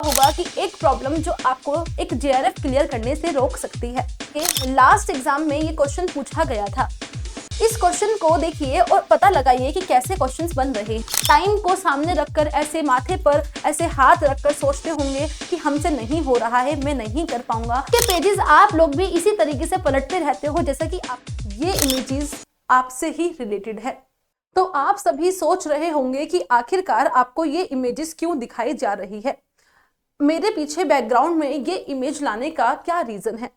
होगा कि एक प्रॉब्लम जो आपको एक जेआरएफ क्लियर करने से रोक सकती है। लास्ट एग्जाम में ये क्वेश्चन पूछा गया था। इस क्वेश्चन को देखिए और पता लगाइए कि कैसे क्वेश्चंस बन रहे हैं। टाइम को सामने रखकर ऐसे माथे पर ऐसे हाथ रखकर सोचते होंगे कि हमसे नहीं हो रहा है, मैं नहीं कर पाऊंगा। ये पेजेस आप लोग भी इसी तरीके से पलटते रहते हो जैसा कि ये इमेजेस आपसे ही रिलेटेड है। तो आप सभी सोच रहे होंगे कि आखिरकार आपको ये इमेजेस क्यों दिखाई जा रही है, मेरे पीछे बैकग्राउंड में ये इमेज लाने का क्या रीजन है।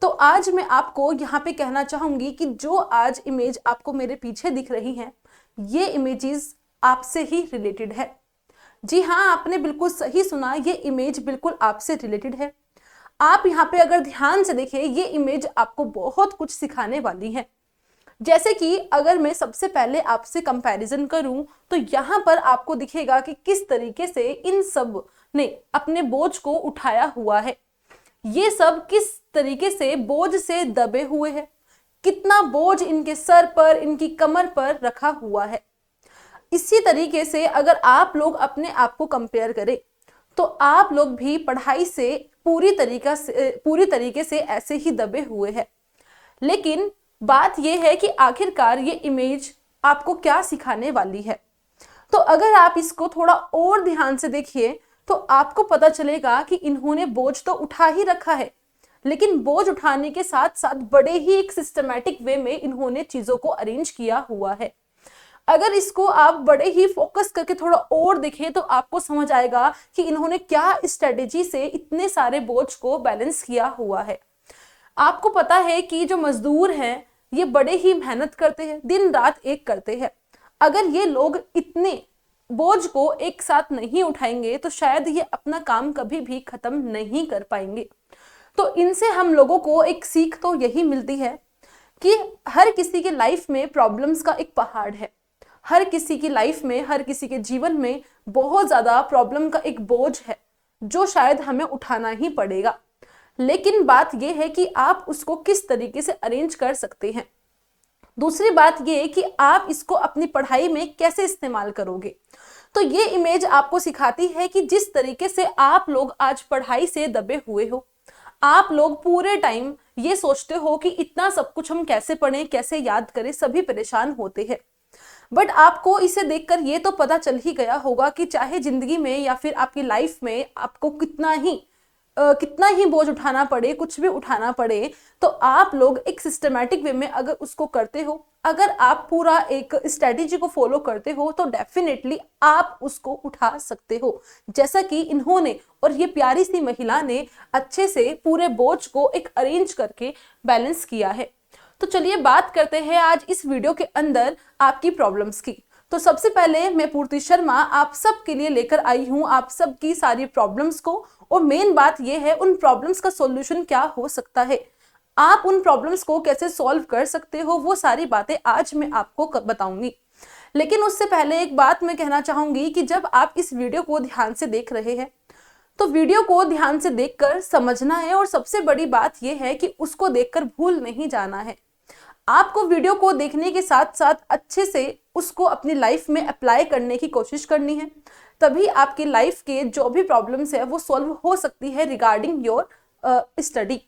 तो आज मैं आपको यहाँ पे कहना चाहूंगी कि जो आज इमेज आपको मेरे पीछे दिख रही हैं, ये इमेजेस आपसे ही रिलेटेड है। जी हाँ, आपने बिल्कुल सही सुना, ये इमेज बिल्कुल आपसे रिलेटेड है। आप यहाँ पे अगर ध्यान से देखें, ये इमेज आपको बहुत कुछ सिखाने वाली है। जैसे कि अगर मैं सबसे पहले आपसे कंपैरिजन करूं तो यहाँ पर आपको दिखेगा कि किस तरीके से इन सब ने अपने बोझ को उठाया हुआ है। ये सब किस तरीके से बोझ से दबे हुए हैं, कितना बोझ इनके सर पर, इनकी कमर पर रखा हुआ है। इसी तरीके से अगर आप लोग अपने आप को कंपेयर करें तो आप लोग भी पढ़ाई से पूरी तरीके से ऐसे ही दबे हुए हैं। लेकिन बात यह है कि आखिरकार ये इमेज आपको क्या सिखाने वाली है। तो अगर आप इसको थोड़ा और ध्यान से देखिए तो आपको पता चलेगा कि इन्होंने बोझ तो उठा ही रखा है, लेकिन बोझ उठाने के साथ साथ बड़े ही एक सिस्टमैटिक वे में इन्होंने चीजों को अरेंज किया हुआ है। अगर इसको आप बड़े ही फोकस करके थोड़ा और देखें तो आपको समझ आएगा कि इन्होंने क्या स्ट्रेटेजी से इतने सारे बोझ को बैलेंस किया हुआ है। आपको पता है कि जो मजदूर हैं ये बड़े ही मेहनत करते हैं, दिन रात एक करते हैं। अगर ये लोग इतने बोझ को एक साथ नहीं उठाएंगे तो शायद ये अपना काम कभी भी खत्म नहीं कर पाएंगे। तो इनसे हम लोगों को एक सीख तो यही मिलती है कि हर किसी के लाइफ में प्रॉब्लम्स का एक पहाड़ है। हर किसी की लाइफ में, हर किसी के जीवन में बहुत ज्यादा प्रॉब्लम का एक बोझ है जो शायद हमें उठाना ही पड़ेगा। लेकिन बात यह है कि आप उसको किस तरीके से अरेंज कर सकते हैं। दूसरी बात यह है कि आप इसको अपनी पढ़ाई में कैसे इस्तेमाल करोगे। तो ये इमेज आपको सिखाती है कि जिस तरीके से आप लोग आज पढ़ाई से दबे हुए हो, आप लोग पूरे टाइम ये सोचते हो कि इतना सब कुछ हम कैसे पढ़ें, कैसे याद करें, सभी परेशान होते हैं। बट आपको इसे देखकर ये तो पता चल ही गया होगा कि चाहे जिंदगी में या फिर आपकी लाइफ में आपको कितना ही बोझ उठाना पड़े, कुछ भी उठाना पड़े, तो आप लोग एक सिस्टमैटिक वे में अगर उसको करते हो, अगर आप पूरा एक स्ट्रेटेजी को फॉलो करते हो तो डेफिनेटली आप उसको उठा सकते हो, जैसा कि इन्होंने और ये प्यारी सी महिला ने अच्छे से पूरे बोझ को एक अरेंज करके बैलेंस किया है। तो चलिए बात करते हैं आज इस वीडियो के अंदर आपकी प्रॉब्लम्स की। तो सबसे पहले मैं पूर्ति शर्मा आप सब के लिए लेकर आई हूं आप सब की सारी प्रॉब्लम्स को, और मेन बात यह है उन प्रॉब्लम्स का सॉल्यूशन क्या हो सकता है, आप उन प्रॉब्लम्स को कैसे सॉल्व कर सकते हो, वो सारी बातें आज मैं आपको बताऊंगी। लेकिन उससे पहले एक बात मैं कहना चाहूंगी कि जब आप इस वीडियो को ध्यान से देख रहे हैं तो वीडियो को ध्यान से देखकर समझना है, और सबसे बड़ी बात यह है कि उसको देखकर भूल नहीं जाना है। आपको वीडियो को देखने के साथ साथ अच्छे से उसको अपनी लाइफ में अप्लाई करने की कोशिश करनी है, तभी आपकी लाइफ के जो भी प्रॉब्लम्स है वो सॉल्व हो सकती है रिगार्डिंग योर स्टडी।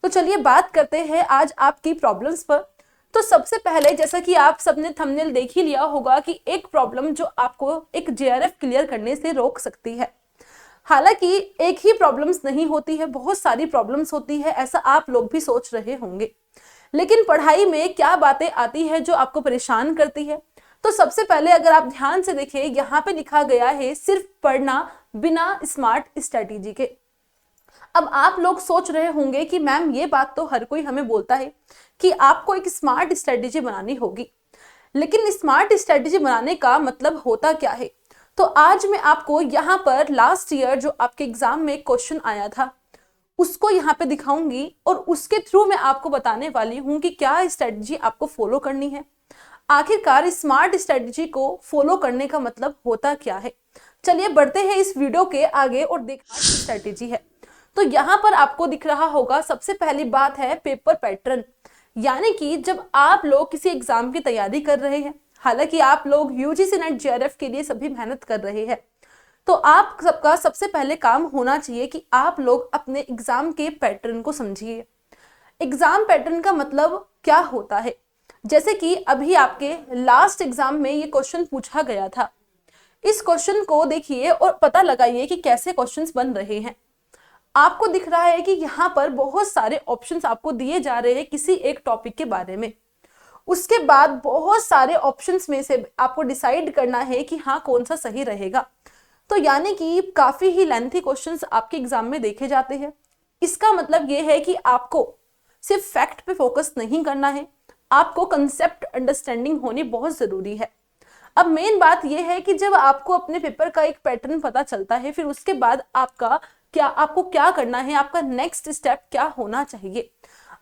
तो चलिए बात करते हैं आज आपकी प्रॉब्लम्स पर। तो सबसे पहले जैसा कि आप सबने थंबनेल देख ही लिया होगा कि एक प्रॉब्लम जो आपको एक जेआरएफ क्लियर करने से रोक सकती है। हालांकि एक ही प्रॉब्लम्स नहीं होती है, बहुत सारी प्रॉब्लम्स होती है, ऐसा आप लोग भी सोच रहे होंगे। लेकिन पढ़ाई में क्या बातें आती है जो आपको परेशान करती है। तो सबसे पहले अगर आप ध्यान से देखें, यहाँ पे लिखा गया है सिर्फ पढ़ना बिना स्मार्ट स्ट्रेटेजी के। अब आप लोग सोच रहे होंगे कि मैम ये बात तो हर कोई हमें बोलता है कि आपको एक स्मार्ट स्ट्रेटेजी बनानी होगी, लेकिन स्मार्ट स्ट्रेटेजी बनाने का मतलब होता क्या है। तो आज मैं आपको यहाँ पर लास्ट ईयर जो आपके एग्जाम में क्वेश्चन आया था उसको यहाँ पे दिखाऊंगी, और उसके थ्रू मैं आपको बताने वाली हूँ कि क्या स्ट्रेटजी आपको फॉलो करनी है। आखिरकार स्मार्ट स्ट्रेटजी को फॉलो करने का मतलब होता क्या है। चलिए बढ़ते हैं इस वीडियो के आगे और देखते हैं स्ट्रेटजी है। तो यहाँ पर आपको दिख रहा होगा, सबसे पहली बात है पेपर पैटर्न, यानी कि जब आप लोग किसी एग्जाम की तैयारी कर रहे हैं, हालांकि आप लोग यूजीसी नेट जेआरएफ के लिए सभी मेहनत कर रहे हैं, तो आप सबका सबसे पहले काम होना चाहिए कि आप लोग अपने एग्जाम के पैटर्न को समझिए। एग्जाम पैटर्न का मतलब क्या होता है? जैसे कि अभी आपके लास्ट एग्जाम में ये क्वेश्चन पूछा गया था। इस क्वेश्चन को देखिए और पता लगाइए कि कैसे क्वेश्चंस बन रहे हैं। आपको दिख रहा है कि यहाँ पर बहुत सारे ऑप्शंस आपको दिए जा रहे हैं किसी एक टॉपिक के बारे में। उसके बाद बहुत सारे ऑप्शंस में से आपको डिसाइड करना है कि हाँ कौन सा सही रहेगा। तो यानी कि काफी ही लेंथी क्वेश्चंस आपके एग्जाम में देखे जाते हैं। इसका मतलब ये है कि आपको सिर्फ फैक्ट पे फोकस नहीं करना है, आपको कंसेप्ट अंडरस्टैंडिंग होनी बहुत जरूरी है। अब मेन बात यह है कि जब आपको अपने पेपर का एक पैटर्न पता चलता है, फिर उसके बाद आपको क्या करना है, आपका नेक्स्ट स्टेप क्या होना चाहिए।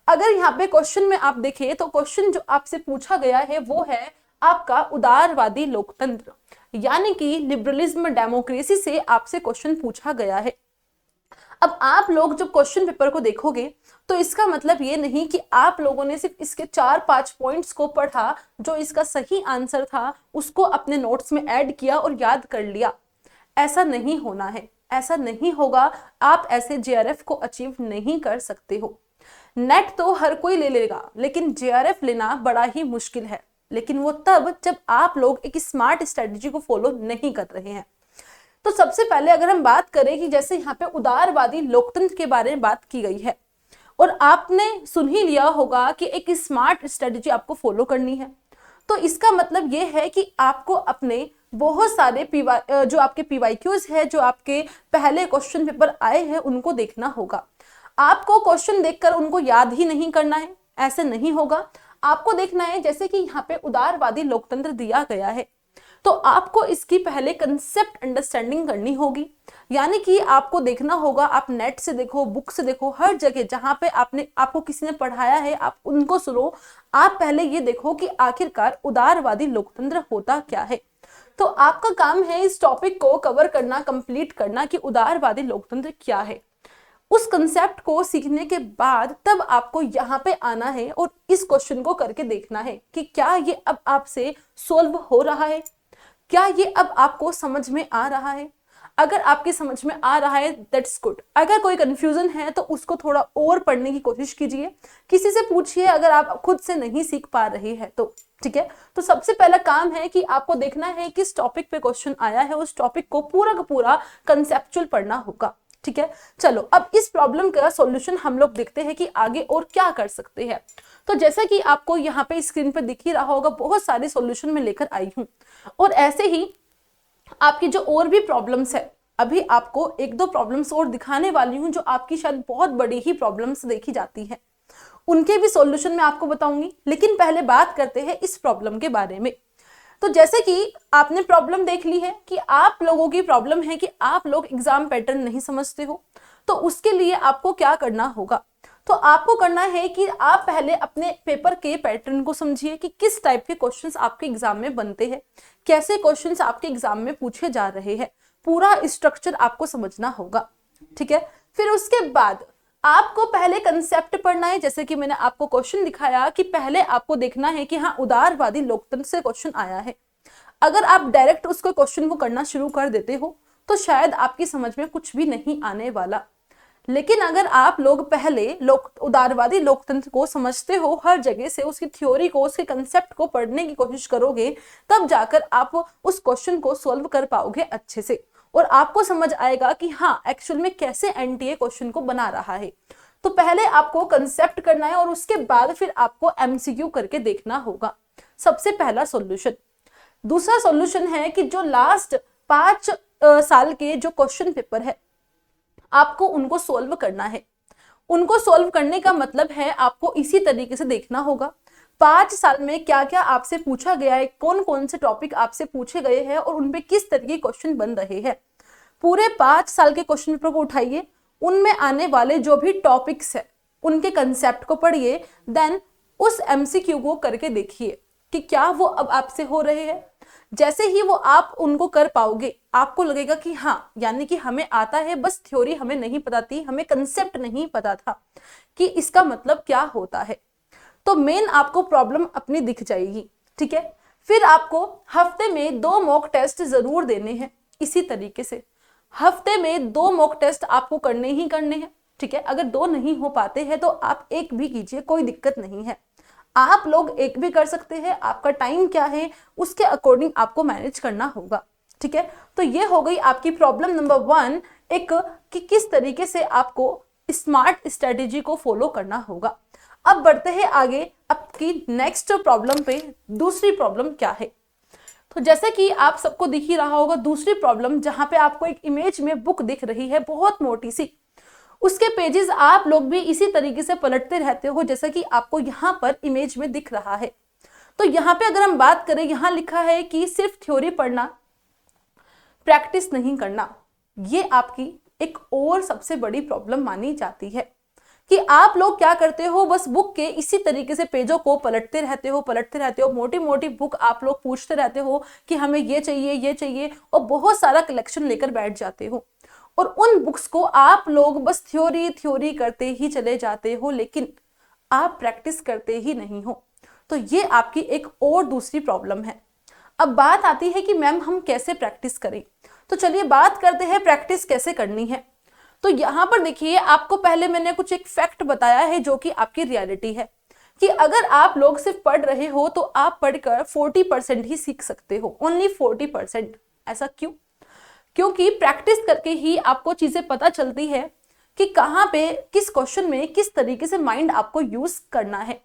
अगर यहाँ पे क्वेश्चन में आप देखें तो क्वेश्चन जो आपसे पूछा गया है वो है आपका उदारवादी लोकतंत्र, यानी कि लिबरलिज्म डेमोक्रेसी से आपसे क्वेश्चन पूछा गया है। अब आप लोग जब क्वेश्चन पेपर को देखोगे तो इसका मतलब ये नहीं कि आप लोगों ने सिर्फ इसके 4-5 पॉइंट्स को पढ़ा, जो इसका सही आंसर था उसको अपने नोट्स में ऐड किया और याद कर लिया। ऐसा नहीं होना है, ऐसा नहीं होगा। आप ऐसे जेआरएफ को अचीव नहीं कर सकते हो। नेट तो हर कोई ले लेगा, लेकिन जेआरएफ लेना बड़ा ही मुश्किल है। लेकिन वो तब जब आप लोग एक स्मार्ट स्ट्रेटजी को फॉलो नहीं कर रहे हैं। तो सबसे पहले अगर हम बात करें कि जैसे यहाँ पे उदारवादी लोकतंत्र के बारे में बात की गई है और आपने सुन ही लिया होगा कि एक स्मार्ट स्ट्रेटजी आपको फॉलो करनी है, तो इसका मतलब ये है कि आपको अपने बहुत सारे जो आपके पीवाईक्यूज है, जो आपके पहले क्वेश्चन पेपर आए हैं, उनको देखना होगा। आपको क्वेश्चन देखकर उनको याद ही नहीं करना है, ऐसे नहीं होगा। आपको देखना है जैसे कि यहाँ पे उदारवादी लोकतंत्र दिया गया है, तो आपको इसकी पहले कंसेप्ट अंडरस्टैंडिंग करनी होगी। यानी कि आपको देखना होगा, आप नेट से देखो, बुक से देखो, हर जगह जहां पे आपको किसी ने पढ़ाया है आप उनको सुनो। आप पहले ये देखो कि आखिरकार उदारवादी लोकतंत्र होता क्या है। तो आपका काम है इस टॉपिक को कवर करना, कंप्लीट करना कि उदारवादी लोकतंत्र क्या है। उस कंसेप्ट को सीखने के बाद तब आपको यहाँ पे आना है और इस क्वेश्चन को करके देखना है कि क्या ये अब आपसे सोल्व हो रहा है, क्या ये अब आपको समझ में आ रहा है। अगर आपकी समझ में आ रहा है दैट्स गुड। अगर कोई कंफ्यूजन है तो उसको थोड़ा और पढ़ने की कोशिश कीजिए, किसी से पूछिए अगर आप खुद से नहीं सीख पा रहे हैं तो। ठीक है, तो सबसे पहला काम है कि आपको देखना है किस टॉपिक पे क्वेश्चन आया है, उस टॉपिक को पूरा का पूरा कंसेप्चुअल पढ़ना होगा। ठीक है, चलो अब इस प्रॉब्लम का सॉल्यूशन हम लोग देखते हैं कि आगे और क्या कर सकते हैं। तो जैसा कि आपको यहाँ पे स्क्रीन पे दिख ही रहा होगा, बहुत सारे सॉल्यूशन मैं लेकर आई हूँ और ऐसे ही आपकी जो और भी प्रॉब्लम्स है, अभी आपको 1-2 प्रॉब्लम्स और दिखाने वाली हूँ जो आपकी शायद बहुत बड़ी ही प्रॉब्लम्स देखी जाती है, उनके भी सॉल्यूशन मैं आपको बताऊंगी। लेकिन पहले बात करते हैं इस प्रॉब्लम के बारे में। तो जैसे कि आपने प्रॉब्लम देख ली है कि आप लोगों की प्रॉब्लम है कि आप लोग एग्जाम पैटर्न नहीं समझते हो, तो उसके लिए आपको क्या करना होगा। तो आपको करना है कि आप पहले अपने पेपर के पैटर्न को समझिए कि किस टाइप के क्वेश्चंस आपके एग्जाम में बनते हैं, कैसे क्वेश्चंस आपके एग्जाम में पूछे जा रहे हैं, पूरा स्ट्रक्चर आपको समझना होगा। ठीक है, फिर उसके बाद आपको पहले कंसेप्ट पढ़ना है। जैसे कि मैंने आपको क्वेश्चन दिखाया कि पहले आपको देखना है कि हाँ उदारवादी लोकतंत्र से क्वेश्चन आया है। अगर आप डायरेक्ट उसको क्वेश्चन को करना शुरू कर देते हो तो शायद आपकी समझ में कुछ भी नहीं आने वाला। लेकिन अगर आप लोग पहले उदारवादी लोकतंत्र को समझते हो, हर जगह से उसकी थ्योरी को, उसके कंसेप्ट को पढ़ने की कोशिश करोगे, तब जाकर आप उस क्वेश्चन को सॉल्व कर पाओगे अच्छे से और आपको समझ आएगा कि हाँ एक्चुअल में कैसे एनटीए क्वेश्चन को बना रहा है। तो पहले आपको कंसेप्ट करना है और उसके बाद फिर आपको एमसीक्यू करके देखना होगा। सबसे पहला सॉल्यूशन। दूसरा सॉल्यूशन है कि जो लास्ट 5 साल के जो क्वेश्चन पेपर है आपको उनको सोल्व करना है। उनको सोल्व करने का मतलब है आपको इसी तरीके से देखना होगा 5 साल में क्या क्या आपसे पूछा गया है, कौन कौन से टॉपिक आपसे पूछे गए हैं और उनपे किस तरह के क्वेश्चन बन रहे हैं। पूरे 5 साल के क्वेश्चन पेपर को उठाइए, उनमें आने वाले जो भी टॉपिक्स है उनके कंसेप्ट को पढ़िए, देन उस एमसीक्यू को करके देखिए कि क्या वो अब आपसे हो रहे हैं। जैसे ही वो आप उनको कर पाओगे आपको लगेगा कि हाँ यानी कि हमें आता है, बस थ्योरी हमें नहीं पता थी, हमें कंसेप्ट नहीं पता था कि इसका मतलब क्या होता है। तो मेन आपको प्रॉब्लम अपनी दिख जाएगी। ठीक है, फिर आपको हफ्ते में 2 मॉक टेस्ट जरूर देने हैं इसी तरीके से। हफ्ते में 2 मॉक टेस्ट आपको करने ही करने हैं, ठीक है। अगर 2 नहीं हो पाते हैं तो आप 1 भी कीजिए, कोई दिक्कत नहीं है। आप लोग 1 भी कर सकते हैं, आपका टाइम क्या है उसके अकॉर्डिंग आपको मैनेज करना होगा, ठीक है। तो ये हो गई आपकी प्रॉब्लम नंबर 1, एक कि किस तरीके से आपको स्मार्ट स्ट्रेटेजी को फॉलो करना होगा। अब बढ़ते हैं आगे आपकी नेक्स्ट प्रॉब्लम पे। दूसरी प्रॉब्लम क्या है, तो जैसे कि आप सबको दिख ही रहा होगा दूसरी प्रॉब्लम, जहां पे आपको एक इमेज में बुक दिख रही है बहुत मोटी सी, उसके पेजेस आप लोग भी इसी तरीके से पलटते रहते हो जैसा कि आपको यहाँ पर इमेज में दिख रहा है। तो यहाँ पे अगर हम बात करें, यहाँ लिखा है कि सिर्फ थ्योरी पढ़ना, प्रैक्टिस नहीं करना। ये आपकी एक और सबसे बड़ी प्रॉब्लम मानी जाती है कि आप लोग क्या करते हो, बस बुक के इसी तरीके से पेजों को पलटते रहते हो, मोटी मोटी बुक आप लोग पूछते रहते हो कि हमें ये चाहिए, और बहुत सारा कलेक्शन लेकर बैठ जाते हो और उन बुक्स को आप लोग बस थ्योरी करते ही चले जाते हो, लेकिन आप प्रैक्टिस करते ही नहीं हो। तो ये आपकी एक और दूसरी प्रॉब्लम है। अब बात आती है कि मैम हम कैसे प्रैक्टिस करें, तो चलिए बात करते हैं प्रैक्टिस कैसे करनी है। तो यहाँ पर देखिए, आपको पहले मैंने कुछ एक फैक्ट बताया है जो कि आपकी रियलिटी है कि अगर आप लोग सिर्फ पढ़ रहे हो तो आप पढ़कर 40% ही सीख सकते हो, ओनली 40%। ऐसा क्यों? क्योंकि प्रैक्टिस करके ही आपको चीजें पता चलती है कि कहाँ पे किस क्वेश्चन में किस तरीके से माइंड आपको यूज करना है।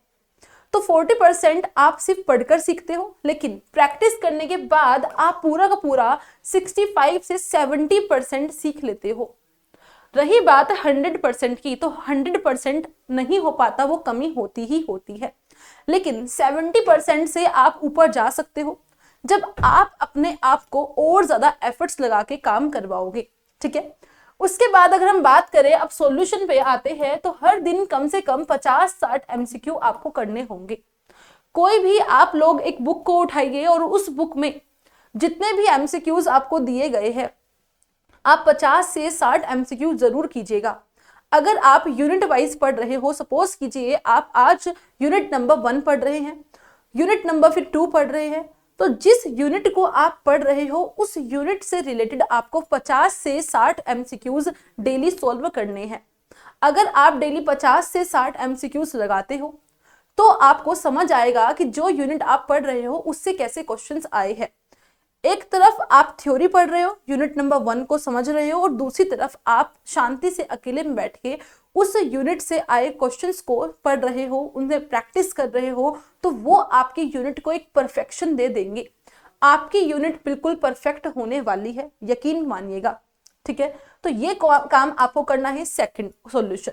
तो 40% आप सिर्फ पढ़कर सीखते हो, लेकिन प्रैक्टिस करने के बाद आप पूरा का पूरा 65 से 70% सीख लेते हो। रही बात 100% की, तो 100% नहीं हो पाता, वो कमी होती ही होती है, लेकिन 70% से आप ऊपर जा सकते हो जब आप अपने आप को और ज्यादा एफर्ट्स लगा के काम करवाओगे, ठीक है। उसके बाद अगर हम बात करें, अब सॉल्यूशन पे आते हैं, तो हर दिन कम से कम 50-60 एमसीक्यू आपको करने होंगे। कोई भी आप लोग एक बुक को उठाइए और उस बुक में जितने भी एमसीक्यूज आपको दिए गए हैं आप 50 से 60 एमसीक्यू जरूर कीजिएगा। अगर आप यूनिट वाइज पढ़ रहे हो, सपोज कीजिए आप आज यूनिट नंबर 1 पढ़ रहे हैं, यूनिट नंबर फिर 2 पढ़ रहे हैं, तो जिस यूनिट को आप पढ़ रहे हो उस यूनिट से रिलेटेड आपको 50 से 60 एमसीक्यूज डेली सॉल्व करने हैं। अगर आप डेली 50 से 60 एमसीक्यूज लगाते हो तो आपको समझ आएगा कि जो यूनिट आप पढ़ रहे हो उससे कैसे क्वेश्चंस आए हैं। एक तरफ आप थ्योरी पढ़ रहे हो, यूनिट नंबर 1 को समझ रहे हो, और दूसरी तरफ आप शांति से अकेले में बैठ के उस यूनिट से आए क्वेश्चंस को पढ़ रहे हो, उनसे प्रैक्टिस कर रहे हो, तो वो आपकी यूनिट को एक परफेक्शन दे देंगे। आपकी यूनिट बिल्कुल परफेक्ट होने वाली है, यकीन मानिएगा, ठीक है। तो ये काम आपको करना है सेकंड सॉल्यूशन।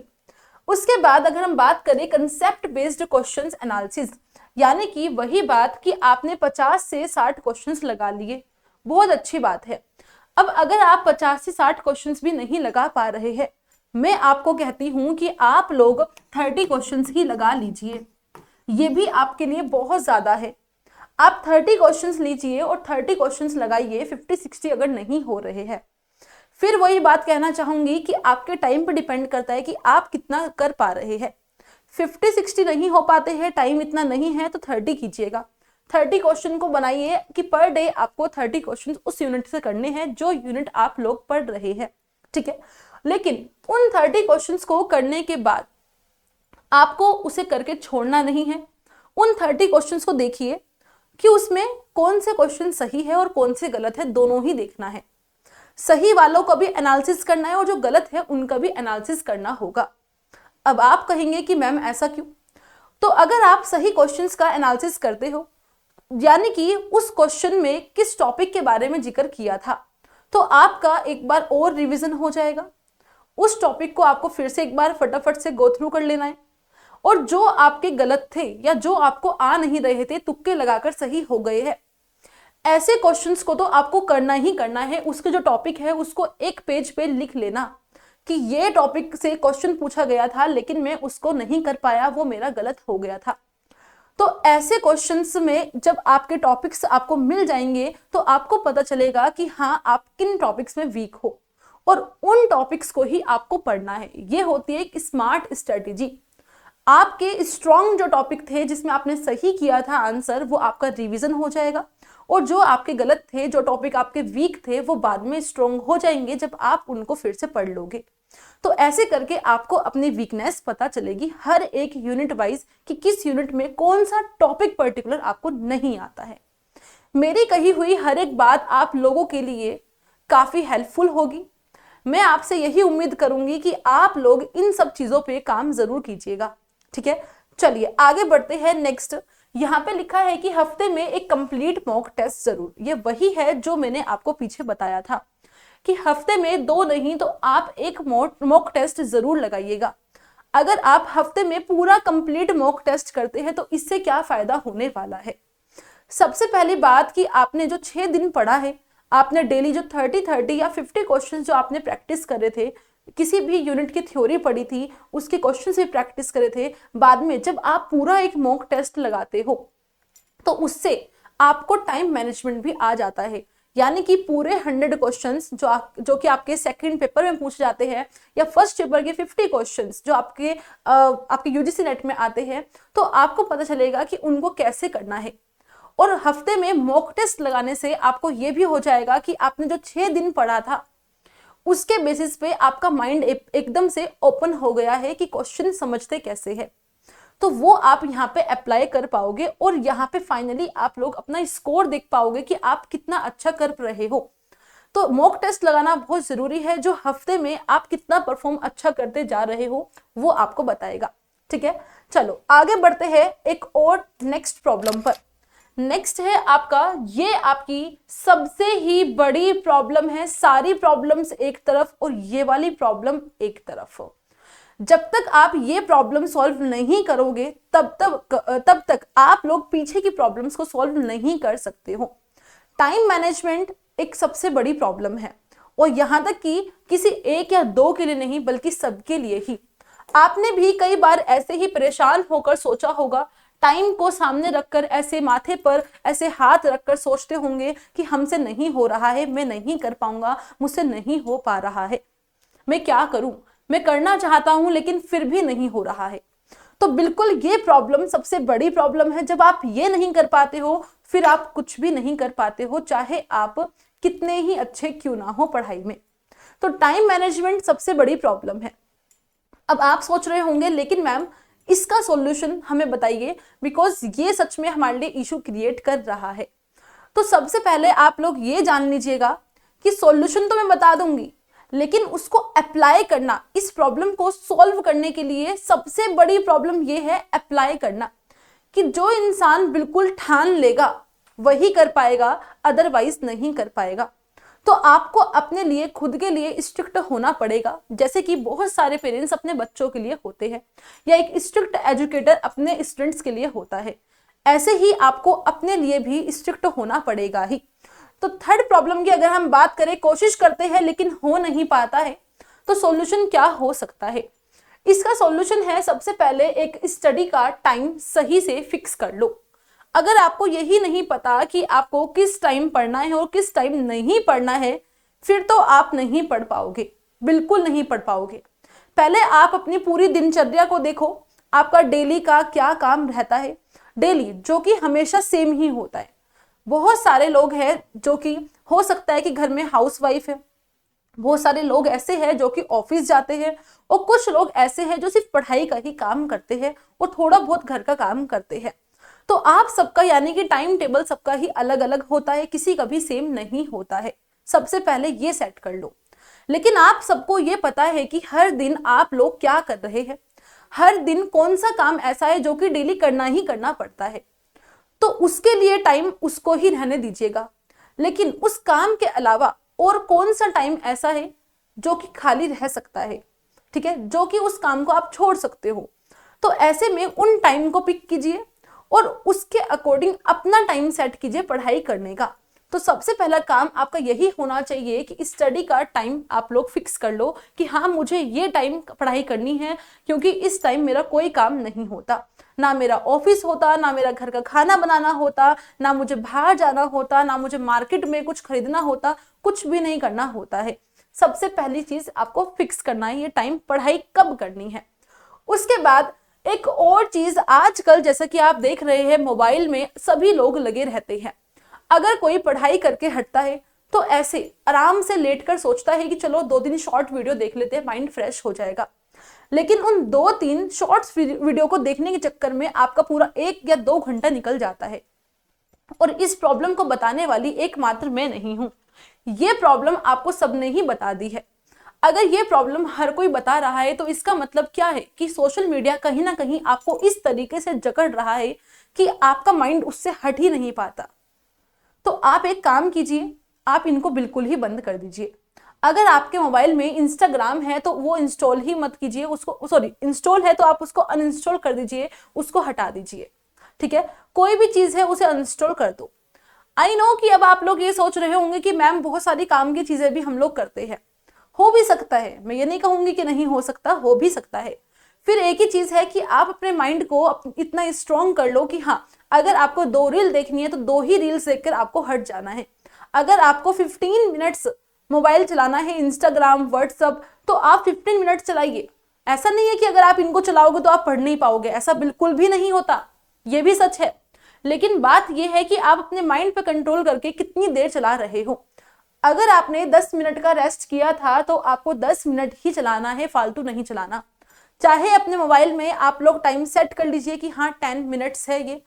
उसके बाद अगर हम बात करें कंसेप्ट बेस्ड क्वेश्चंस एनालिसिस, यानी कि वही बात कि आपने 50 से 60 क्वेश्चंस लगा लिए, बहुत अच्छी बात है। अब अगर आप 50 से 60 क्वेश्चंस भी नहीं लगा पा रहे हैं, मैं आपको कहती हूं कि आप लोग 30 क्वेश्चंस ही लगा लीजिए, ये भी आपके लिए बहुत ज्यादा है। आप 30 क्वेश्चंस लीजिए और 30 क्वेश्चंस लगाइए, 50-60 अगर नहीं हो रहे हैं। फिर वही बात कहना चाहूंगी कि आपके टाइम पर डिपेंड करता है कि आप कितना कर पा रहे हैं। 50-60 नहीं हो पाते हैं, टाइम इतना नहीं है, तो 30 कीजिएगा। 30 क्वेश्चन को बनाइए कि पर डे आपको 30 क्वेश्चन उस यूनिट से करने हैं जो यूनिट आप लोग पढ़ रहे हैं, ठीक है। लेकिन उन 30 क्वेश्चंस को करने के बाद आपको उसे करके छोड़ना नहीं है। उन 30 क्वेश्चंस को देखिए कि उसमें कौन से क्वेश्चन सही है और कौन से गलत है, दोनों ही देखना है। सही वालों का भी एनालिसिस करना है और जो गलत है उनका भी एनालिसिस करना होगा। अब आप कहेंगे कि मैम ऐसा क्यों? तो अगर आप सही क्वेश्चंस का एनालिसिस करते हो, यानी कि उस क्वेश्चन में किस टॉपिक के बारे में जिक्र किया था, तो आपका एक बार और रिवीजन हो जाएगा। उस टॉपिक को आपको फिर से एक बार फटाफट से गो थ्रू कर लेना है, और जो आपके गलत थे या जो आपको आ नहीं रहे थे, तुक्के लगाकर सही हो गए हैं, ऐसे क्वेश्चंस को तो आपको करना ही करना है। उसके जो टॉपिक है उसको एक पेज पे लिख लेना कि ये टॉपिक से क्वेश्चन पूछा गया था लेकिन मैं उसको नहीं कर पाया, वो मेरा गलत हो गया था। तो ऐसे क्वेश्चंस में जब आपके टॉपिक्स आपको मिल जाएंगे तो आपको पता चलेगा कि हाँ आप किन टॉपिक्स में वीक हो, और उन टॉपिक्स को ही आपको पढ़ना है। ये होती है एक स्मार्ट स्ट्रेटेजी। आपके स्ट्रॉन्ग जो टॉपिक थे जिसमें आपने सही किया था आंसर, वो आपका रिवीजन हो जाएगा, और जो आपके गलत थे, जो टॉपिक आपके वीक थे, वो बाद में स्ट्रॉन्ग हो जाएंगे जब आप उनको फिर से पढ़ लोगे। तो ऐसे करके आपको अपनी वीकनेस पता चलेगी हर एक यूनिट वाइज कि किस यूनिट में कौन सा टॉपिक पर्टिकुलर आपको नहीं आता है। मेरी कही हुई हर एक बात आप लोगों के लिए काफी हेल्पफुल होगी। मैं आपसे यही उम्मीद करूंगी कि आप लोग इन सब चीजों पे काम जरूर कीजिएगा। ठीक है, चलिए आगे बढ़ते हैं। नेक्स्ट यहाँ पे लिखा है कि हफ्ते में एक कंप्लीट मॉक टेस्ट जरूर। ये वही है जो मैंने आपको पीछे बताया था कि हफ्ते में 2 नहीं तो आप एक मॉक टेस्ट जरूर लगाइएगा। अगर आप हफ्ते में पूरा कंप्लीट मॉक टेस्ट करते हैं तो इससे क्या फायदा होने वाला है। सबसे पहली बात कि आपने जो 6 दिन पढ़ा है, आपने डेली जो 30 या 50 क्वेश्चन जो आपने प्रैक्टिस करे थे, किसी भी यूनिट की थ्योरी पढ़ी थी, उसके क्वेश्चन भी प्रैक्टिस करे थे, बाद में जब आप पूरा एक मॉक टेस्ट लगाते हो तो उससे आपको टाइम मैनेजमेंट भी आ जाता है। यानी कि पूरे 100 क्वेश्चंस जो कि आपके सेकंड पेपर में पूछे जाते हैं या फर्स्ट पेपर के 50 क्वेश्चंस जो आपके यूजीसी नेट में आते हैं, तो आपको पता चलेगा कि उनको कैसे करना है। और हफ्ते में मॉक टेस्ट लगाने से आपको ये भी हो जाएगा कि आपने जो 6 दिन पढ़ा था उसके बेसिस पे आपका माइंड एकदम से ओपन हो गया है कि क्वेश्चन समझते कैसे है, तो वो आप यहाँ पे अप्लाई कर पाओगे और यहाँ पे फाइनली आप लोग अपना स्कोर देख पाओगे कि आप कितना अच्छा कर रहे हो। तो मॉक टेस्ट लगाना बहुत जरूरी है, जो हफ्ते में आप कितना परफॉर्म अच्छा करते जा रहे हो वो आपको बताएगा। ठीक है, चलो आगे बढ़ते हैं एक और नेक्स्ट प्रॉब्लम पर। नेक्स्ट है आपका, ये आपकी सबसे ही बड़ी प्रॉब्लम है। सारी प्रॉब्लम्स एक तरफ और ये वाली प्रॉब्लम एक तरफ। जब तक आप ये प्रॉब्लम सॉल्व नहीं करोगे तब तक आप लोग पीछे की प्रॉब्लम्स को सॉल्व नहीं कर सकते हो। टाइम मैनेजमेंट एक सबसे बड़ी प्रॉब्लम है और यहाँ तक कि किसी एक या दो के लिए नहीं बल्कि सबके लिए ही। आपने भी कई बार ऐसे ही परेशान होकर सोचा होगा, टाइम को सामने रखकर ऐसे माथे पर ऐसे हाथ रखकर सोचते होंगे कि हमसे नहीं हो रहा है, मैं नहीं कर पाऊंगा, मुझसे नहीं हो पा रहा है, मैं क्या करूं, मैं करना चाहता हूं लेकिन फिर भी नहीं हो रहा है। तो बिल्कुल ये प्रॉब्लम सबसे बड़ी प्रॉब्लम है। जब आप ये नहीं कर पाते हो फिर आप कुछ भी नहीं कर पाते हो, चाहे आप कितने ही अच्छे क्यों ना हो पढ़ाई में। तो टाइम मैनेजमेंट सबसे बड़ी प्रॉब्लम है। अब आप सोच रहे होंगे लेकिन मैम इसका सॉल्यूशन हमें बताइए, बिकॉज ये सच में हमारे लिए इशू क्रिएट कर रहा है। तो सबसे पहले आप लोग ये जान लीजिएगा कि सॉल्यूशन तो मैं बता दूंगी, लेकिन उसको अप्लाई करना, इस प्रॉब्लम को सॉल्व करने के लिए सबसे बड़ी प्रॉब्लम ये है अप्लाई करना, कि जो इंसान बिल्कुल ठान लेगा वही कर पाएगा, अदरवाइज नहीं कर पाएगा। तो आपको अपने लिए खुद के लिए स्ट्रिक्ट होना पड़ेगा, जैसे कि बहुत सारे पेरेंट्स अपने बच्चों के लिए होते हैं या एक स्ट्रिक्ट एजुकेटर अपने स्टूडेंट्स के लिए होता है, ऐसे ही आपको अपने लिए भी स्ट्रिक्ट होना पड़ेगा ही। तो थर्ड प्रॉब्लम की अगर हम बात करें, कोशिश करते हैं लेकिन हो नहीं पाता है, तो सॉल्यूशन क्या हो सकता है। इसका सॉल्यूशन है सबसे पहले एक स्टडी का टाइम सही से फिक्स कर लो। अगर आपको यही नहीं पता कि आपको किस टाइम पढ़ना है और किस टाइम नहीं पढ़ना है, फिर तो आप नहीं पढ़ पाओगे, बिल्कुल नहीं पढ़ पाओगे। पहले आप अपनी पूरी दिनचर्या को देखो, आपका डेली का क्या काम रहता है, डेली जो कि हमेशा सेम ही होता है। बहुत सारे लोग हैं जो कि हो सकता है कि घर में हाउसवाइफ है, बहुत सारे लोग ऐसे हैं जो कि ऑफिस जाते हैं, और कुछ लोग ऐसे हैं जो सिर्फ पढ़ाई का ही काम करते हैं और थोड़ा बहुत घर का काम करते हैं। तो आप सबका यानी कि टाइम टेबल सबका ही अलग अलग होता है, किसी का भी सेम नहीं होता है। सबसे पहले ये सेट कर लो। लेकिन आप सबको ये पता है कि हर दिन आप लोग क्या कर रहे हैं, हर दिन कौन सा काम ऐसा है जो कि डेली करना ही करना पड़ता है, तो उसके लिए टाइम उसको ही रहने दीजिएगा। लेकिन उस काम के अलावा और कौन सा टाइम ऐसा है जो कि खाली रह सकता है, ठीक है, जो कि उस काम को आप छोड़ सकते हो। तो ऐसे में उन टाइम को पिक कीजिए और उसके अकॉर्डिंग अपना टाइम सेट कीजिए पढ़ाई करने का। तो सबसे पहला काम आपका यही होना चाहिए कि स्टडी का टाइम आप लोग फिक्स कर लो कि हाँ मुझे ये टाइम पढ़ाई करनी है, क्योंकि इस टाइम मेरा कोई काम नहीं होता, ना मेरा ऑफिस होता, ना मेरा घर का खाना बनाना होता, ना मुझे बाहर जाना होता, ना मुझे मार्केट में कुछ खरीदना होता, कुछ भी नहीं करना होता है। सबसे पहली चीज आपको फिक्स करना है ये टाइम पढ़ाई कब करनी है। उसके बाद एक और चीज, आजकल जैसा कि आप देख रहे हैं मोबाइल में सभी लोग लगे रहते हैं। अगर कोई पढ़ाई करके हटता है तो ऐसे आराम से लेटकर सोचता है कि चलो 2 दिन शॉर्ट वीडियो देख लेते हैं, माइंड फ्रेश हो जाएगा। लेकिन उन 2-3 शॉर्ट्स वीडियो को देखने के चक्कर में आपका पूरा 1 या 2 घंटा निकल जाता है। और इस प्रॉब्लम को बताने वाली एकमात्र मैं नहीं हूं, ये प्रॉब्लम आपको सबने ही बता दी है। अगर ये प्रॉब्लम हर कोई बता रहा है तो इसका मतलब क्या है कि सोशल मीडिया कहीं ना कहीं आपको इस तरीके से जकड़ रहा है कि आपका माइंड उससे हट ही नहीं पाता। तो आप एक काम कीजिए, आप इनको बिल्कुल ही बंद कर दीजिए। अगर आपके मोबाइल में इंस्टाग्राम है तो वो इंस्टॉल ही मत कीजिए, उसको इंस्टॉल है तो आप उसको अनइंस्टॉल कर दीजिए, उसको हटा दीजिए। ठीक है, कोई भी चीज है उसे अनइंस्टॉल कर दो। आई नो कि अब आप लोग ये सोच रहे होंगे कि मैम बहुत सारी काम की चीजें भी हम लोग करते हैं। हो भी सकता है, मैं ये नहीं कहूंगी कि नहीं हो सकता, हो भी सकता है। फिर एक ही चीज है कि आप अपने माइंड को इतना स्ट्रॉन्ग कर लो कि हाँ, अगर आपको 2 रील देखनी है तो 2 ही रील्स देखकर आपको हट जाना है। अगर आपको 15 मिनट्स मोबाइल चलाना है, इंस्टाग्राम, व्हाट्सअप, तो आप 15 मिनट चलाइए। ऐसा नहीं है कि अगर आप इनको चलाओगे तो आप पढ़ नहीं पाओगे, ऐसा बिल्कुल भी नहीं होता, ये भी सच है। लेकिन बात यह है कि आप अपने माइंड पे कंट्रोल करके कितनी देर चला रहे हो। अगर आपने 10 मिनट का रेस्ट किया था तो आपको 10 मिनट ही चलाना है, फालतू नहीं चलाना। चाहे अपने मोबाइल में आप लोग टाइम सेट कर लीजिए कि हाँ 10 मिनट्स है ये,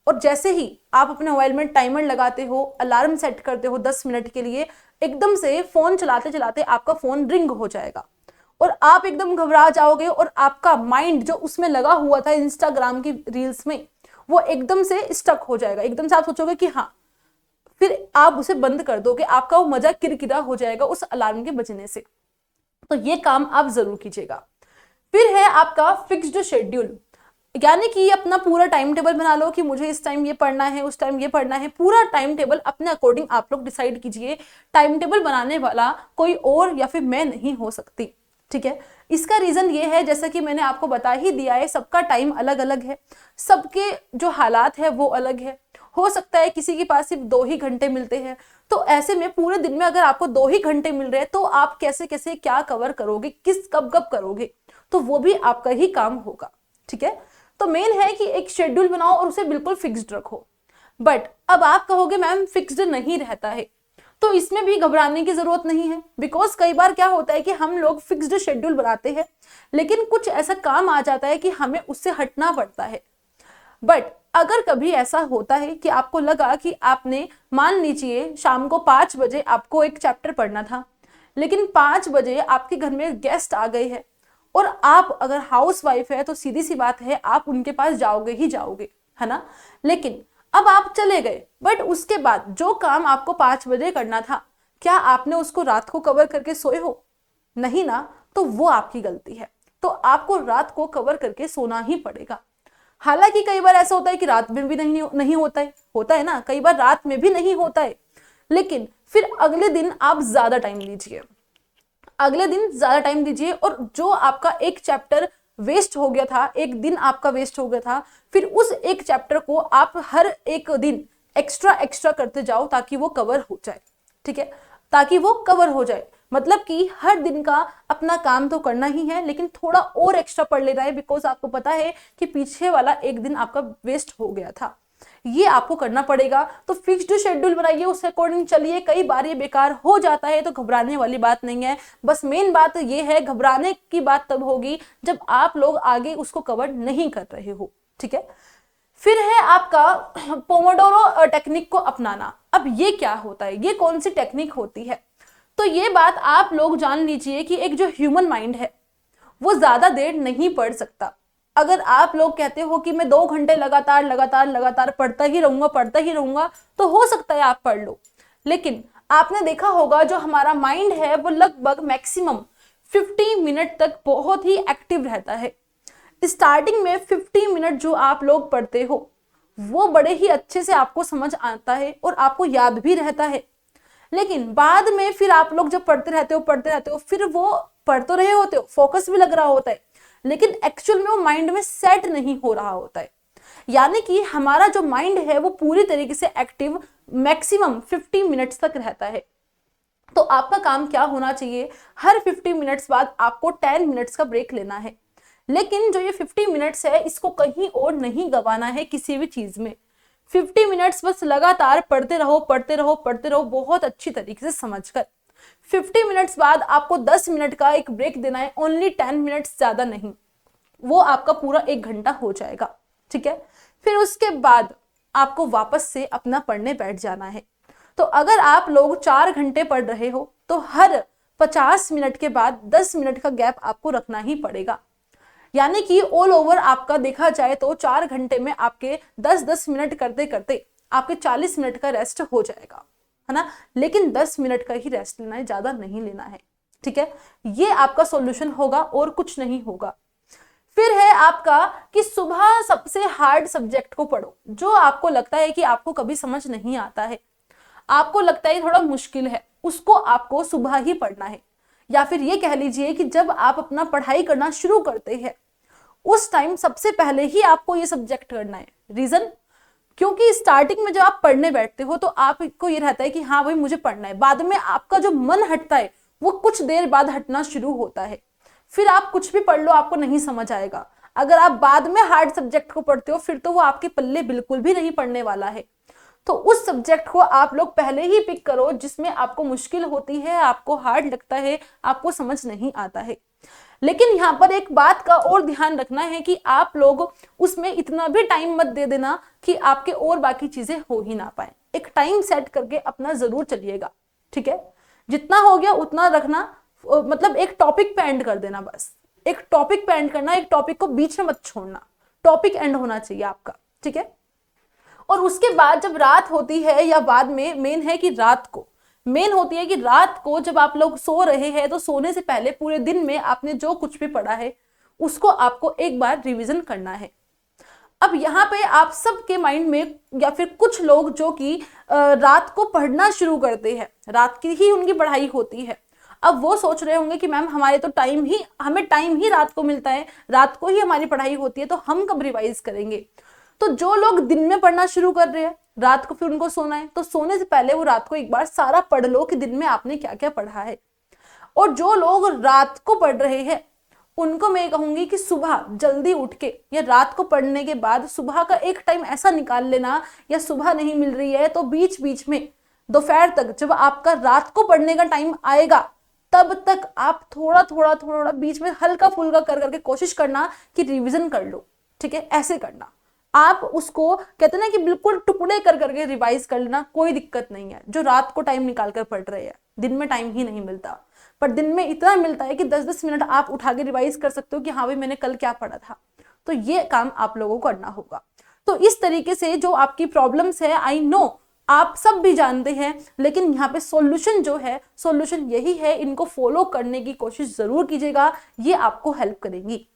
और जैसे ही आप अपने मोबाइल में टाइमर लगाते हो, अलार्म सेट करते हो 10 मिनट के लिए, एकदम से फोन चलाते चलाते आपका फोन रिंग हो जाएगा और आप एकदम घबरा जाओगे और आपका माइंड जो उसमें लगा हुआ था इंस्टाग्राम की रील्स में, वो एकदम से स्टक हो जाएगा। एकदम से आप सोचोगे कि हाँ, फिर आप उसे बंद कर दोगे, आपका वो मजा किरकिरा हो जाएगा उस अलार्म के बजने से। तो ये काम आप जरूर कीजिएगा। फिर है आपका फिक्स्ड शेड्यूल, यानी कि अपना पूरा टाइम टेबल बना लो कि मुझे इस टाइम ये पढ़ना है, उस टाइम ये पढ़ना है। पूरा टाइम टेबल अपने अकॉर्डिंग आप लोग डिसाइड कीजिए। टाइम टेबल बनाने वाला कोई और या फिर मैं नहीं हो सकती। ठीक है, इसका रीजन ये है, जैसा कि मैंने आपको बता ही दिया है, सबका टाइम अलग अलग है, सबके जो हालात है वो अलग है। हो सकता है किसी के पास सिर्फ 2 ही घंटे मिलते हैं, तो ऐसे में पूरे दिन में अगर आपको 2 ही घंटे मिल रहे हैं तो आप कैसे कैसे क्या कवर करोगे, किस कब कब करोगे, तो वो भी आपका ही काम होगा। ठीक है, तो मेन है कि एक शेड्यूल बनाओ और उसे बिल्कुल फिक्स्ड रखो। बट अब आप कहोगे मैम फिक्स्ड नहीं रहता है, तो इसमें भी घबराने की जरूरत नहीं है। बिकॉज कई बार क्या होता है कि हम लोग फिक्स्ड शेड्यूल बनाते हैं, लेकिन कुछ ऐसा काम आ जाता है कि हमें उससे हटना पड़ता है। बट अगर कभी ऐसा होता है कि आपको लगा कि आपने, मान लीजिए शाम को 5 बजे आपको एक चैप्टर पढ़ना था, लेकिन 5 बजे आपके घर में गेस्ट आ गए हैं और आप अगर हाउस वाइफ है तो सीधी सी बात है आप उनके पास जाओगे ही जाओगे, है ना। लेकिन अब आप चले गए, बट उसके बाद जो काम आपको 5 बजे करना था, क्या आपने उसको रात को कवर करके सोए हो? नहीं ना, तो वो आपकी गलती है। तो आपको रात को कवर करके सोना ही पड़ेगा। हालांकि कई बार ऐसा होता है कि रात में भी नहीं होता है ना, कई बार रात में भी नहीं होता है, लेकिन फिर अगले दिन आप ज्यादा टाइम लीजिए, अगले दिन ज्यादा टाइम दीजिए। और जो आपका एक चैप्टर वेस्ट हो गया था, एक दिन आपका वेस्ट हो गया था, फिर उस एक चैप्टर को आप हर एक दिन एक्स्ट्रा करते जाओ ताकि वो कवर हो जाए। ठीक है, ताकि वो कवर हो जाए, मतलब कि हर दिन का अपना काम तो करना ही है, लेकिन थोड़ा और एक्स्ट्रा पढ़ लेना है, बिकॉज आपको पता है कि पीछे वाला एक दिन आपका वेस्ट हो गया था, ये आपको करना पड़ेगा। तो फिक्स्ड शेड्यूल बनाइए, उस अकॉर्डिंग चलिए। कई बार ये बेकार हो जाता है तो घबराने वाली बात नहीं है। बस मेन बात ये है, घबराने की बात तब होगी जब आप लोग आगे उसको कवर नहीं कर रहे हो। ठीक है, फिर है आपका पोमोडोरो टेक्निक को अपनाना। अब ये क्या होता है, ये कौन सी टेक्निक होती है? तो ये बात आप लोग जान लीजिए कि एक जो ह्यूमन माइंड है वो ज्यादा देर नहीं पढ़ सकता। अगर आप लोग कहते हो कि मैं 2 घंटे लगातार पढ़ता ही रहूंगा, तो हो सकता है आप पढ़ लो, लेकिन आपने देखा होगा जो हमारा माइंड है वो लगभग मैक्सिमम 50 मिनट तक बहुत ही एक्टिव रहता है। स्टार्टिंग में 50 मिनट जो आप लोग पढ़ते हो वो बड़े ही अच्छे से आपको समझ आता है और आपको याद भी रहता है, लेकिन बाद में फिर आप लोग जब पढ़ते रहते हो, फिर वो पढ़ तो रहे होते हो, फोकस भी लग रहा होता है, लेकिन एक्चुअल में वो माइंड में सेट नहीं हो रहा होता है। यानी कि हमारा जो माइंड है वो पूरी तरीके से एक्टिव मैक्सिमम 50 मिनट्स तक रहता है। तो आपका काम क्या होना चाहिए, हर 50 मिनट्स बाद आपको 10 मिनट्स का ब्रेक लेना है। लेकिन जो ये 50 मिनट्स है इसको कहीं और नहीं गवाना है किसी भी चीज में। 50 मिनट्स बस लगातार पढ़ते रहो पढ़ते रहो पढ़ते रहो बहुत अच्छी तरीके से समझकर। 50 मिनट्स बाद आपको 10 मिनट का एक ब्रेक देना है, ओनली 10 मिनट्स, ज्यादा नहीं, वो आपका पूरा 1 घंटा हो जाएगा। ठीक है, फिर उसके बाद आपको वापस से अपना पढ़ने बैठ जाना है। तो अगर आप लोग 4 घंटे पढ़ रहे हो तो हर 50 मिनट के बाद 10 मिनट का गैप आपको रखना ही पड़ेगा। यानी कि ऑल ओवर आपका देखा जाए तो 4 घंटे में आपके 10-10 मिनट करते करते आपके 40 मिनट का रेस्ट हो जाएगा, है ना। लेकिन 10 मिनट का ही रेस्ट लेना है, ज्यादा नहीं लेना है। ठीक है, ये आपका सॉल्यूशन होगा और कुछ नहीं होगा। फिर है आपका कि सुबह सबसे हार्ड सब्जेक्ट को पढ़ो, जो आपको लगता है कि आपको कभी समझ नहीं आता है, आपको लगता है थोड़ा मुश्किल है, उसको आपको सुबह ही पढ़ना है। या फिर ये कह लीजिए कि जब आप अपना पढ़ाई करना शुरू करते हैं उस टाइम सबसे पहले ही आपको ये सब्जेक्ट करना है। रीजन, क्योंकि स्टार्टिंग में जब आप पढ़ने बैठते हो तो आपको ये रहता है कि हाँ भाई मुझे पढ़ना है, बाद में आपका जो मन हटता है वो कुछ देर बाद हटना शुरू होता है, फिर आप कुछ भी पढ़ लो आपको नहीं समझ आएगा। अगर आप बाद में हार्ड सब्जेक्ट को पढ़ते हो फिर तो वो आपके पल्ले बिल्कुल भी नहीं पढ़ने वाला है। तो उस सब्जेक्ट को आप लोग पहले ही पिक करो जिसमें आपको मुश्किल होती है, आपको हार्ड लगता है, आपको समझ नहीं आता है। लेकिन यहाँ पर एक बात का और ध्यान रखना है कि आप लोग उसमें इतना भी टाइम मत दे देना कि आपके और बाकी चीजें हो ही ना पाए। एक टाइम सेट करके अपना जरूर चलिएगा। ठीक है, जितना हो गया उतना रखना, मतलब एक टॉपिक पे एंड कर देना, बस एक टॉपिक पे एंड करना, एक टॉपिक को बीच में मत छोड़ना, टॉपिक एंड होना चाहिए आपका। ठीक है, और उसके बाद जब रात होती है या बाद में, मेन है कि मेन होती है कि रात को जब आप लोग सो रहे हैं तो सोने से पहले पूरे दिन में आपने जो कुछ भी पढ़ा है उसको आपको एक बार रिवीजन करना है। अब यहाँ पे आप सबके माइंड में या फिर कुछ लोग जो कि रात को पढ़ना शुरू करते हैं, रात की ही उनकी पढ़ाई होती है, अब वो सोच रहे होंगे कि मैम हमें टाइम ही रात को मिलता है, रात को ही हमारी पढ़ाई होती है, तो हम कब रिवाइज करेंगे। तो जो लोग दिन में पढ़ना शुरू कर रहे हैं, रात को फिर उनको सोना है, तो सोने से पहले वो रात को एक बार सारा पढ़ लो कि दिन में आपने क्या क्या पढ़ा है। और जो लोग रात को पढ़ रहे हैं उनको मैं कहूंगी कि सुबह जल्दी उठ के या रात को पढ़ने के बाद सुबह का एक टाइम ऐसा निकाल लेना, या सुबह नहीं मिल रही है तो बीच बीच में दोपहर तक जब आपका रात को पढ़ने का टाइम आएगा तब तक आप थोड़ा बीच में हल्का फुल्का कर करके कोशिश करना कि रिवीजन कर लो। ठीक है, ऐसे करना। आप उसको कहते हैं ना कि बिल्कुल टुकड़े कर करके रिवाइज कर लेना, कोई दिक्कत नहीं है। जो रात को टाइम निकाल कर पढ़ रहे हैं, दिन में टाइम ही नहीं मिलता, पर दिन में इतना मिलता है कि 10-10 मिनट आप उठा के रिवाइज कर सकते हो कि हाँ भाई मैंने कल क्या पढ़ा था। तो ये काम आप लोगों को करना होगा। तो इस तरीके से जो आपकी प्रॉब्लम्स है, आई नो आप सब भी जानते हैं, लेकिन यहाँ पे सॉल्यूशन जो है, सॉल्यूशन यही है, इनको फॉलो करने की कोशिश जरूर कीजिएगा, ये आपको हेल्प करेंगी।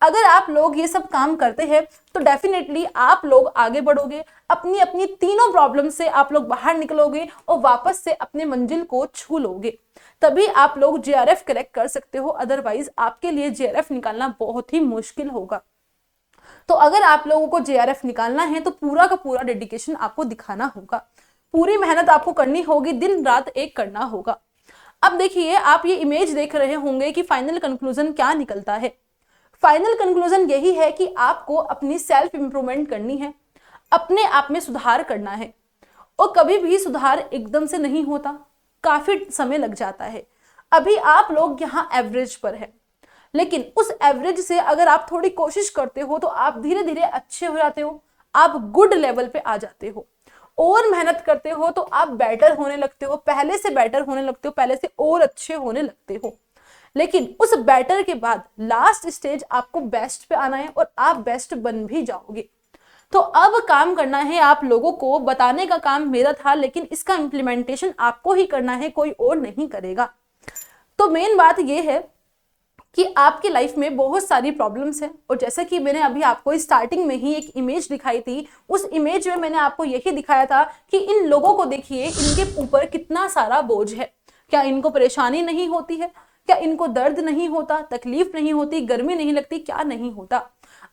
अगर आप लोग ये सब काम करते हैं तो डेफिनेटली आप लोग आगे बढ़ोगे, अपनी अपनी तीनों प्रॉब्लम से आप लोग बाहर निकलोगे और वापस से अपने मंजिल को छू लोगे, तभी आप लोग जेआरएफ क्रैक कर सकते हो। अदरवाइज आपके लिए जेआरएफ निकालना बहुत ही मुश्किल होगा। तो अगर आप लोगों को जेआरएफ निकालना है तो पूरा का पूरा डेडिकेशन आपको दिखाना होगा, पूरी मेहनत आपको करनी होगी, दिन रात एक करना होगा। अब देखिए, आप ये इमेज देख रहे होंगे कि फाइनल कंक्लूजन क्या निकलता है। फाइनल कंक्लूजन यही है कि आपको अपनी सेल्फ इंप्रूवमेंट करनी है, अपने आप में सुधार करना है। और कभी भी सुधार एकदम से नहीं होता, काफी समय लग जाता है। अभी आप लोग यहाँ एवरेज पर है, लेकिन उस एवरेज से अगर आप थोड़ी कोशिश करते हो तो आप धीरे धीरे अच्छे हो जाते हो, आप गुड लेवल पे आ जाते हो। और मेहनत करते हो तो आप बेटर होने लगते हो, पहले से बेटर होने लगते हो, पहले से और अच्छे होने लगते हो। लेकिन उस बेटर के बाद लास्ट स्टेज आपको बेस्ट पे आना है और आप बेस्ट बन भी जाओगे। तो अब काम करना है आप लोगों को, बताने का काम मेरा था, लेकिन इसका इम्प्लीमेंटेशन आपको ही करना है, कोई और नहीं करेगा। तो मेन बात यह है कि आपकी लाइफ में बहुत सारी प्रॉब्लम्स हैं, और जैसे कि मैंने अभी आपको स्टार्टिंग में ही एक इमेज दिखाई थी, उस इमेज में मैंने आपको यही दिखाया था कि इन लोगों को देखिए, इनके ऊपर कितना सारा बोझ है। क्या इनको परेशानी नहीं होती है? क्या इनको दर्द नहीं होता, तकलीफ नहीं होती, गर्मी नहीं लगती? क्या नहीं होता?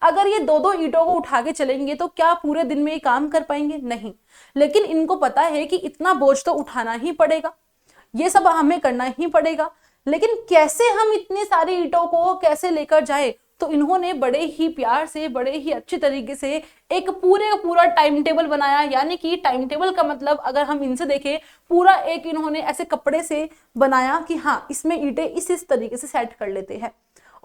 अगर ये 2-2 ईंटों को उठा के चलेंगे तो क्या पूरे दिन में ये काम कर पाएंगे? नहीं। लेकिन इनको पता है कि इतना बोझ तो उठाना ही पड़ेगा, ये सब हमें करना ही पड़ेगा। लेकिन कैसे हम इतने सारे ईंटों को कैसे लेकर जाए, तो इन्होंने बड़े ही प्यार से, बड़े ही अच्छे तरीके से एक पूरे का पूरा टाइम टेबल बनाया। यानी कि टाइम टेबल का मतलब अगर हम इनसे देखें, पूरा एक इन्होंने ऐसे कपड़े से बनाया कि हाँ इसमें ईंटें इस तरीके से सेट कर लेते हैं।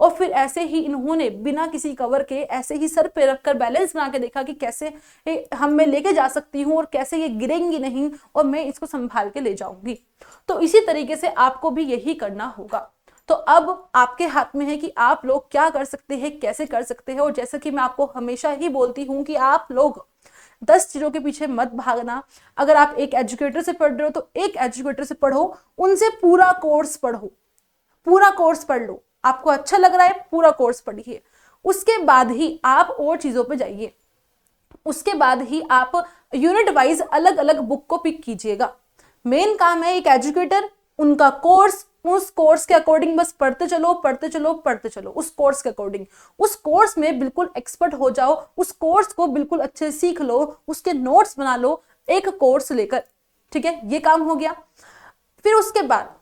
और फिर ऐसे ही इन्होंने बिना किसी कवर के ऐसे ही सर पे रखकर बैलेंस बना के देखा कि कैसे मैं लेके जा सकती हूँ और कैसे ये गिरेंगी नहीं और मैं इसको संभाल के ले जाऊंगी। तो इसी तरीके से आपको भी यही करना होगा। तो अब आपके हाथ में है कि आप लोग क्या कर सकते हैं, कैसे कर सकते हैं। और जैसा कि मैं आपको हमेशा ही बोलती हूँ कि आप लोग 10 चीजों के पीछे मत भागना। अगर आप एक एजुकेटर से पढ़ रहे हो तो एक एजुकेटर से पढ़ो, उनसे पूरा कोर्स पढ़ो, पूरा कोर्स पढ़ लो। आपको अच्छा लग रहा है पूरा कोर्स पढ़िए, उसके बाद ही आप और चीजों पे जाइए। उसके बाद ही आप यूनिट वाइज अलग अलग बुक को पिक कीजिएगा। मेन काम है एक एजुकेटर, उनका कोर्स, उस कोर्स के अकॉर्डिंग बस पढ़ते चलो पढ़ते चलो पढ़ते चलो। उस कोर्स के अकॉर्डिंग, उस कोर्स में बिल्कुल एक्सपर्ट हो जाओ, उस कोर्स को बिल्कुल अच्छे से सीख लो, उसके नोट्स बना लो एक कोर्स लेकर। ठीक है, ये काम हो गया। फिर उसके बाद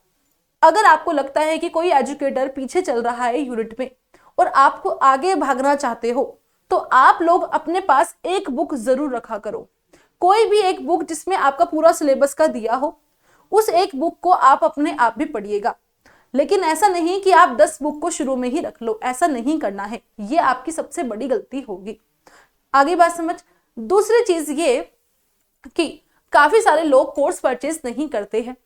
अगर आपको लगता है कि कोई एजुकेटर पीछे चल रहा है यूनिट में और आपको आगे भागना चाहते हो, तो आप लोग अपने पास एक बुक जरूर रखा करो। कोई भी एक बुक जिसमें आपका पूरा सिलेबस का दिया हो, उस एक बुक को आप अपने आप भी पढ़िएगा। लेकिन ऐसा नहीं कि आप 10 बुक को शुरू में ही रख लो, ऐसा नहीं करना है, ये आपकी सबसे बड़ी गलती होगी। आगे बात समझ। दूसरी चीज ये कि काफी सारे लोग कोर्स परचेज नहीं करते हैं।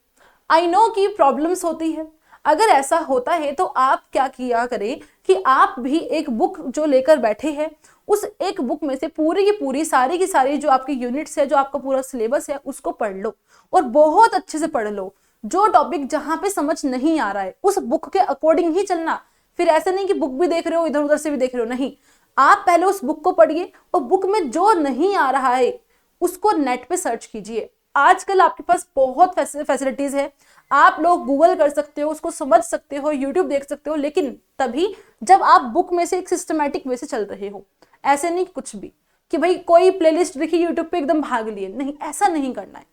आई नो कि प्रॉब्लम्स होती है। अगर ऐसा होता है तो आप क्या किया करें कि आप भी एक बुक जो लेकर बैठे हैं, उस एक बुक में से पूरी की पूरी सारी की सारी जो आपकी यूनिट्स है, जो आपका पूरा सिलेबस है, उसको पढ़ लो और बहुत अच्छे से पढ़ लो। जो टॉपिक जहां पे समझ नहीं आ रहा है उस बुक के अकॉर्डिंग ही चलना। फिर ऐसे नहीं कि बुक भी देख रहे हो इधर उधर से भी देख रहे हो, नहीं। आप पहले उस बुक को पढ़िए और बुक में जो नहीं आ रहा है उसको नेट पे सर्च कीजिए। आजकल आपके पास बहुत फैसिलिटीज है, आप लोग गूगल कर सकते हो, उसको समझ सकते हो, यूट्यूब देख सकते हो, लेकिन तभी जब आप बुक में से एक सिस्टमैटिक वे से चल रहे हो। ऐसे नहीं कुछ भी कि भाई कोई प्लेलिस्ट देखी यूट्यूब पे एकदम भाग लिए, नहीं, ऐसा नहीं करना है।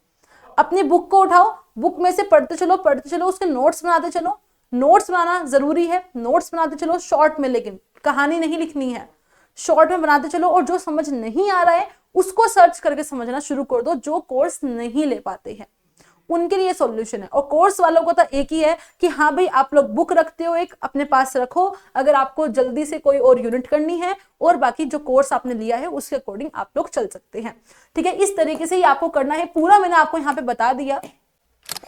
अपनी बुक को उठाओ, बुक में से पढ़ते चलो, उसके नोट्स बनाते चलो। नोट्स बनाना जरूरी है, नोट्स बनाते चलो शॉर्ट में, लेकिन कहानी नहीं लिखनी है, शॉर्ट में बनाते चलो। और जो समझ नहीं आ रहा है उसको सर्च करके समझना शुरू कर दो। जो कोर्स नहीं ले पाते हैं उनके लिए सॉल्यूशन है। और कोर्स वालों को तो एक ही है कि हाँ भाई आप लोग बुक रखते हो, एक अपने पास रखो, अगर आपको जल्दी से कोई और यूनिट करनी है, और बाकी जो कोर्स आपने लिया है उसके अकॉर्डिंग आप लोग चल सकते हैं। ठीक है, इस तरीके से ही आपको करना है। पूरा मैंने आपको यहाँ पे बता दिया।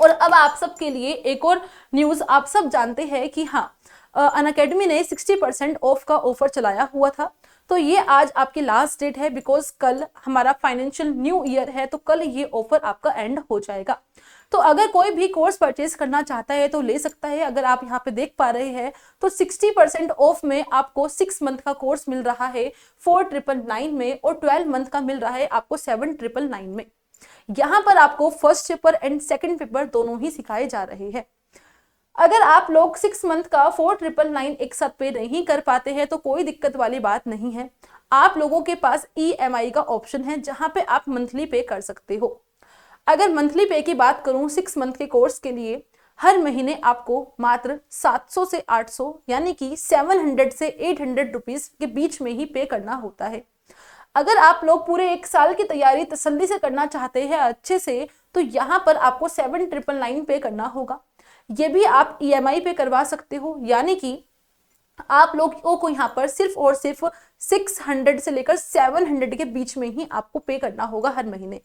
और अब आप सबके लिए एक और न्यूज, आप सब जानते हैं कि हाँ अनअकैडमी ने 60% ऑफ का ऑफर चलाया हुआ था। तो ये आज आपकी लास्ट डेट है, बिकॉज कल हमारा फाइनेंशियल न्यू ईयर है, तो कल ये ऑफर आपका एंड हो जाएगा। तो अगर कोई भी कोर्स परचेज करना चाहता है तो ले सकता है। अगर आप यहाँ पे देख पा रहे हैं तो 60% ऑफ में आपको 6 मंथ का कोर्स मिल रहा है 4999 में, और 12 मंथ का मिल रहा है आपको 7999 में। यहाँ पर आपको first paper and second paper दोनों ही सिखाए जा रहे हैं। अगर आप लोग 6 मंथ का 4999 एक साथ पे नहीं कर पाते हैं तो कोई दिक्कत वाली बात नहीं है। आप लोगों के पास EMI का ऑप्शन है जहां पे आप मंथली पे कर सकते हो। अगर मंथली पे की बात करूं 6 मंथ के कोर्स के लिए, हर महीने आपको मात्र 700 से 800 यानी कि 700 से 800 रुपीज के बीच में ही पे करना होता है। अगर आप लोग पूरे 1 साल की तैयारी तसल्ली से करना चाहते हैं अच्छे से, तो यहाँ पर आपको 7999 पे करना होगा। ये भी आप EMI पे करवा सकते हो, यानी कि आप लोगों को यहाँ पर सिर्फ और सिर्फ 600 से लेकर 700 के बीच में ही आपको पे करना होगा हर महीने।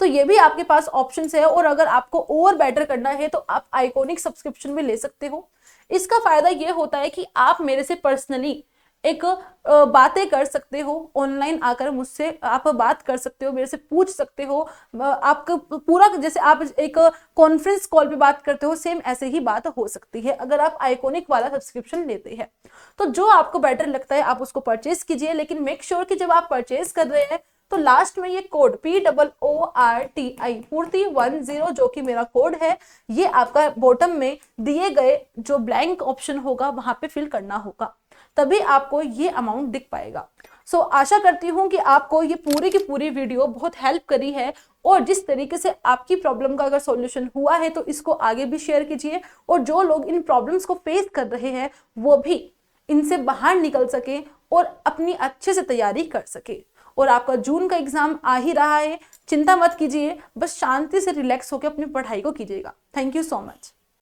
तो ये भी आपके पास ऑप्शंस है। और अगर आपको और बेटर करना है तो आप आइकॉनिक सब्सक्रिप्शन भी ले सकते हो। इसका फायदा ये होता है कि आप मेरे से पर्सनली एक बातें कर सकते हो, ऑनलाइन आकर मुझसे आप बात कर सकते हो, मेरे से पूछ सकते हो। आपका पूरा जैसे आप एक कॉन्फ्रेंस कॉल पे बात करते हो, सेम ऐसे ही बात हो सकती है अगर आप आइकॉनिक वाला सब्सक्रिप्शन लेते हैं। तो जो आपको बेटर लगता है आप उसको परचेज कीजिए, लेकिन मेक श्योर कि जब आप परचेज कर रहे हैं तो लास्ट में ये कोड POORTI पूर्ति 10 जो कि मेरा कोड है, ये आपका बॉटम में दिए गए जो ब्लैंक ऑप्शन होगा वहां पे फिल करना होगा, तभी आपको ये अमाउंट दिख पाएगा। सो आशा करती हूँ कि आपको ये पूरी की पूरी वीडियो बहुत हेल्प करी है। और जिस तरीके से आपकी प्रॉब्लम का अगर सॉल्यूशन हुआ है तो इसको आगे भी शेयर कीजिए। और जो लोग इन प्रॉब्लम्स को फेस कर रहे हैं वो भी इनसे बाहर निकल सके और अपनी अच्छे से तैयारी कर सके। और आपका जून का एग्जाम आ ही रहा है, चिंता मत कीजिए, बस शांति से रिलैक्स होकर अपनी पढ़ाई को कीजिएगा। Thank you so much.